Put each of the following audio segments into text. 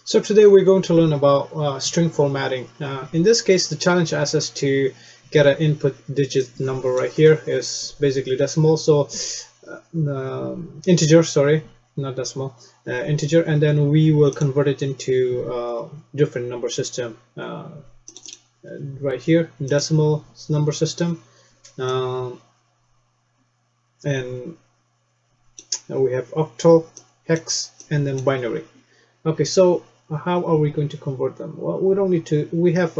So today we're going to learn about string formatting. In this case, the challenge asks us to get an input digit number right here is basically decimal. So integer, sorry, not decimal, integer, and then we will convert it into different number system. Right here, decimal number system, and we have octal, hex, and then binary. Okay, so how are we going to convert them? Well, we don't need to. We have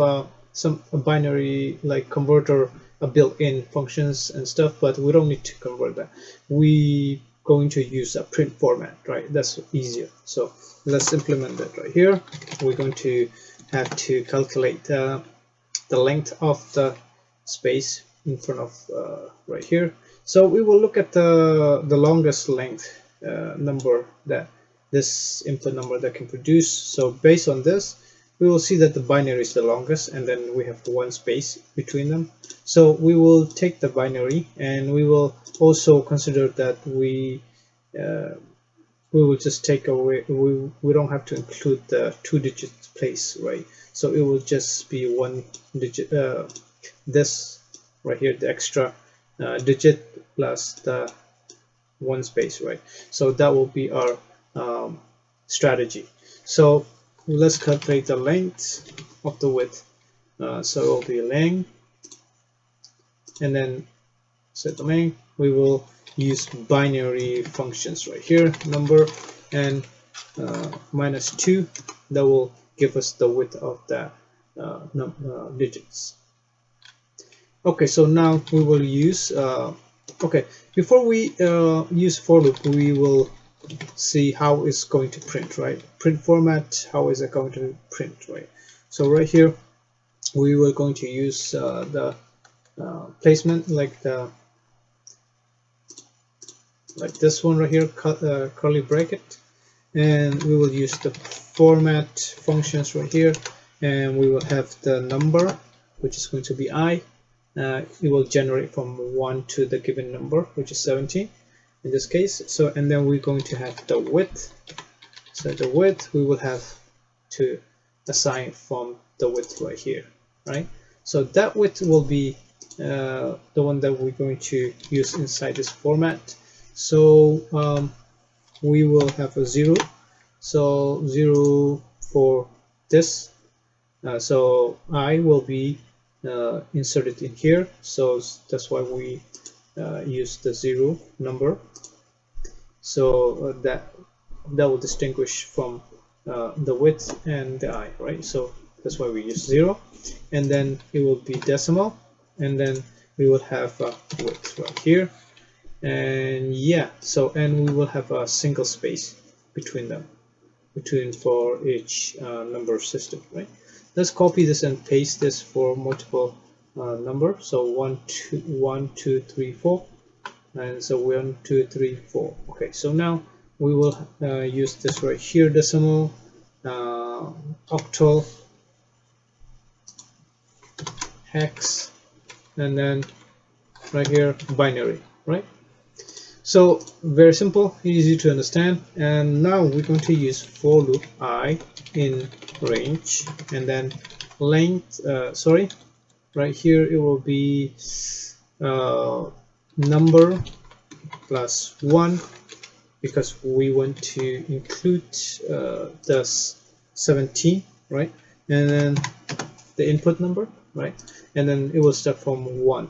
some binary like converter built-in functions and stuff, but we don't need to convert that. We going to use a print format, right? That's easier. So let's implement that right here. We're going to have to calculate the length of the space in front of right here. So we will look at the longest length number that this input number that can produce. So based on this, we will see that the binary is the longest, and then we have one space between them. So we will take the binary, and we will also consider that we will just take away, we don't have to include the 2-digit place, right? So it will just be 1 digit, this right here, the extra digit plus the 1 space, right? So that will be our strategy. So let's calculate the length of the width. So it will be length, and then set the length. We will use binary functions right here, number and -2. That will give us the width of the digits. Okay, so now we will use okay, before we use for loop, we will see how it's going to print, right? Print format, how is it going to print, right? So right here we were going to use the placement like this one right here, curly bracket, and we will use the format functions right here, and we will have the number, which is going to be I. It will generate from 1 to the given number, which is 17 in this case. So, and then we're going to have the width. So the width we will have to assign from the width right here, right? So that width will be the one that we're going to use inside this format. So we will have a 0. So 0 for this. So I will be inserted in here. So that's why we use the 0 number. So that will distinguish from the width and the I, right? So that's why we use 0, and then it will be decimal, and then we will have a width right here, and yeah, so and we will have a single space between them, for each number system, right? Let's copy this and paste this for multiple number. So 1 2 3 4, and so 1 2 3 4. Okay, so now we will use this right here, decimal, octal, hex, and then right here binary, right? So very simple, easy to understand. And now we're going to use for loop I in range, and then length, sorry, right here it will be number plus 1, because we want to include the 17, right? And then the input number, right? And then it will start from 1.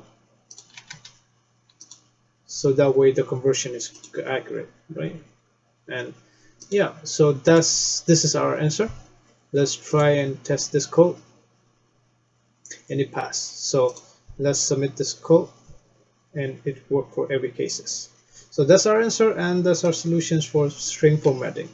So that way the conversion is accurate, right? And yeah, so this is our answer. Let's try and test this code, and it passed. So let's submit this code, and it worked for every cases. So that's our answer, and that's our solutions for string formatting.